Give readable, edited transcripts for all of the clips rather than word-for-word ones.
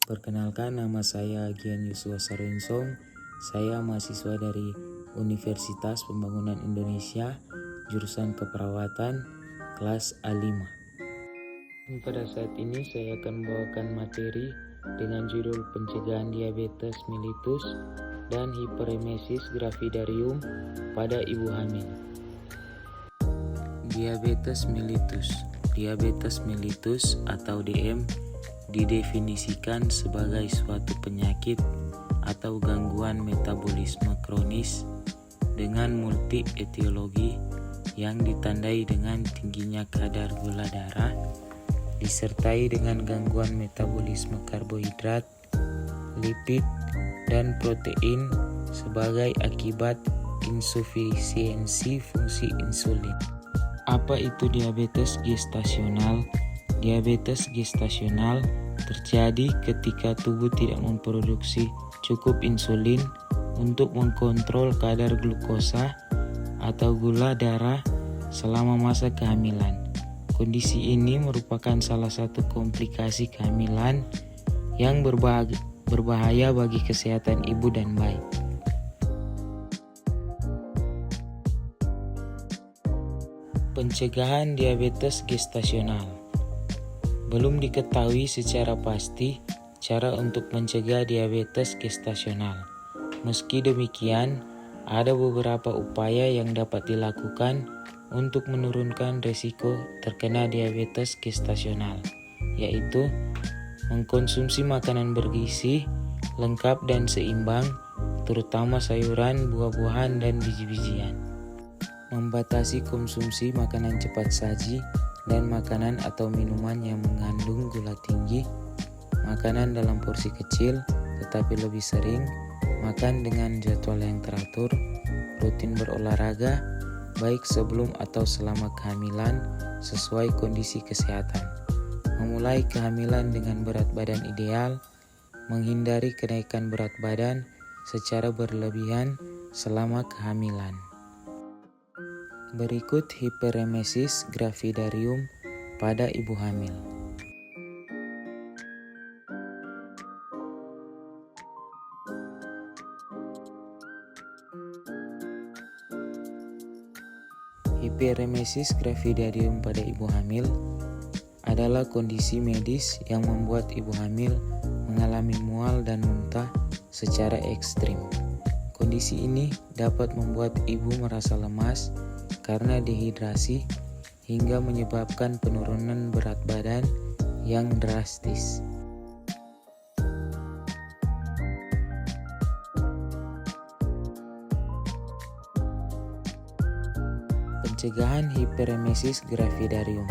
Perkenalkan, nama saya Gian Yusua Sarensong. Saya mahasiswa dari Universitas Pembangunan Indonesia, jurusan keperawatan, kelas A5. Pada saat ini saya akan membawakan materi dengan judul pencegahan diabetes mellitus dan hiperemesis gravidarum pada ibu hamil. Diabetes mellitus. Diabetes mellitus atau DM didefinisikan sebagai suatu penyakit atau gangguan metabolisme kronis dengan multi etiologi yang ditandai dengan tingginya kadar gula darah, disertai dengan gangguan metabolisme karbohidrat, lipid, dan protein sebagai akibat insufisiensi fungsi insulin. Apa itu diabetes gestasional? Diabetes gestasional terjadi ketika tubuh tidak memproduksi cukup insulin untuk mengkontrol kadar glukosa atau gula darah selama masa kehamilan. Kondisi ini merupakan salah satu komplikasi kehamilan yang berbahaya bagi kesehatan ibu dan bayi. Pencegahan diabetes gestasional. Belum diketahui secara pasti cara untuk mencegah diabetes gestasional. Meski demikian, ada beberapa upaya yang dapat dilakukan untuk menurunkan risiko terkena diabetes gestasional, yaitu mengkonsumsi makanan bergizi, lengkap dan seimbang, terutama sayuran, buah-buahan, dan biji-bijian. Membatasi konsumsi makanan cepat saji dan makanan atau minuman yang mengandung gula tinggi, makanan dalam porsi kecil tetapi lebih sering, makan dengan jadwal yang teratur, rutin berolahraga, baik sebelum atau selama kehamilan sesuai kondisi kesehatan, memulai kehamilan dengan berat badan ideal, menghindari kenaikan berat badan secara berlebihan selama kehamilan. Berikut hiperemesis gravidarum pada ibu hamil. Hiperemesis gravidarum pada ibu hamil adalah kondisi medis yang membuat ibu hamil mengalami mual dan muntah secara ekstrim. Kondisi ini dapat membuat ibu merasa lemas karena dehidrasi hingga menyebabkan penurunan berat badan yang drastis. Pencegahan hiperemesis gravidarum.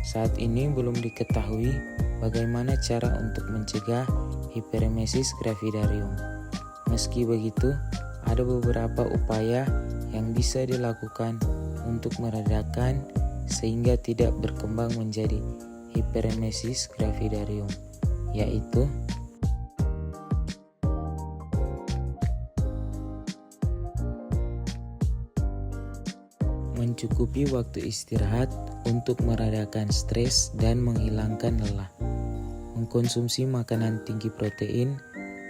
Saat ini belum diketahui bagaimana cara untuk mencegah hiperemesis gravidarum. Meski begitu, ada beberapa upaya yang bisa dilakukan untuk meredakan sehingga tidak berkembang menjadi hiperemesis gravidarum, yaitu mencukupi waktu istirahat untuk meredakan stres dan menghilangkan lelah, mengkonsumsi makanan tinggi protein,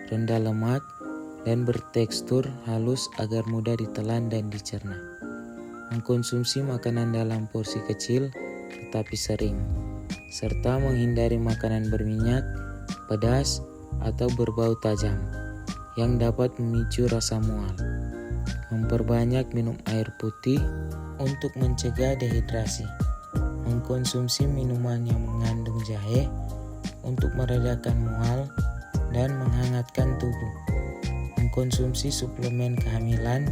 rendah lemak, dan bertekstur halus agar mudah ditelan dan dicerna. Mengkonsumsi makanan dalam porsi kecil tetapi sering, serta menghindari makanan berminyak, pedas, atau berbau tajam yang dapat memicu rasa mual. Memperbanyak minum air putih untuk mencegah dehidrasi. Mengkonsumsi minuman yang mengandung jahe untuk meredakan mual dan menghangatkan tubuh. Mengkonsumsi suplemen kehamilan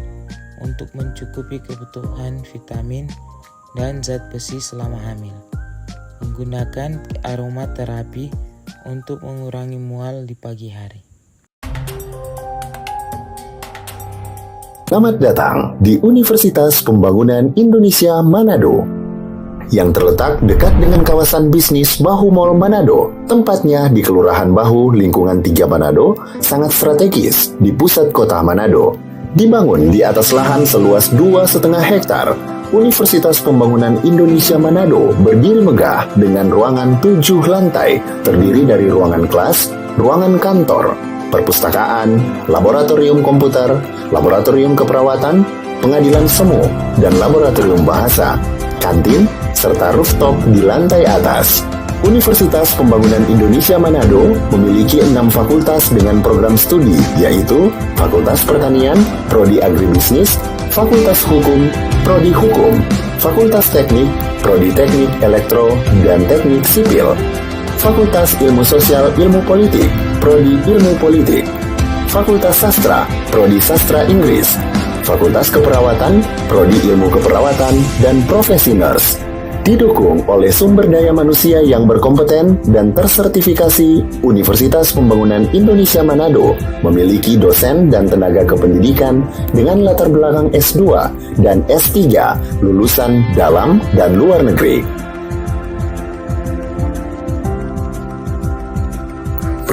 untuk mencukupi kebutuhan vitamin dan zat besi selama hamil. Menggunakan aromaterapi untuk mengurangi mual di pagi hari. Selamat datang di Universitas Pembangunan Indonesia Manado yang terletak dekat dengan kawasan bisnis Bahu Mall Manado. Tempatnya di Kelurahan Bahu, Lingkungan 3 Manado, sangat strategis di pusat kota Manado. Dibangun di atas lahan seluas 2,5 hektar, Universitas Pembangunan Indonesia Manado berdiri megah dengan ruangan 7 lantai, terdiri dari ruangan kelas, ruangan kantor, perpustakaan, laboratorium komputer, laboratorium keperawatan, pengadilan semu, dan laboratorium bahasa, kantin, serta rooftop di lantai atas. Universitas Pembangunan Indonesia Manado memiliki 6 fakultas dengan program studi, yaitu Fakultas Pertanian, Prodi Agribisnis, Fakultas Hukum, Prodi Hukum, Fakultas Teknik, Prodi Teknik Elektro dan Teknik Sipil, Fakultas Ilmu Sosial Ilmu Politik, Prodi Ilmu Politik, Fakultas Sastra, Prodi Sastra Inggris, Fakultas Keperawatan, Prodi Ilmu Keperawatan, dan Profesi Nurse. Didukung oleh sumber daya manusia yang berkompeten dan tersertifikasi, Universitas Pembangunan Indonesia Manado memiliki dosen dan tenaga kependidikan dengan latar belakang S2 dan S3 lulusan dalam dan luar negeri.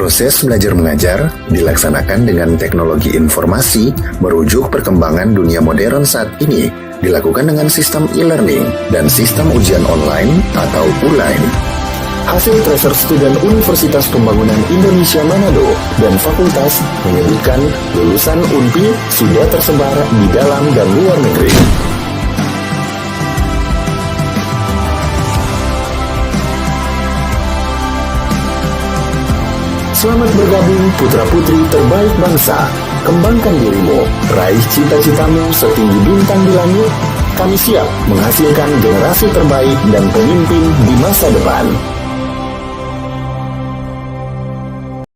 Proses belajar mengajar dilaksanakan dengan teknologi informasi merujuk perkembangan dunia modern saat ini, dilakukan dengan sistem e-learning dan sistem ujian online atau ULAIN. Hasil tracer student Universitas Pembangunan Indonesia Manado dan fakultas menyebutkan lulusan UNPI sudah tersebar di dalam dan luar negeri. Selamat bergabung putra-putri terbaik bangsa. Kembangkan dirimu, raih cita-citamu setinggi bintang di langit. Kami siap menghasilkan generasi terbaik dan pemimpin di masa depan.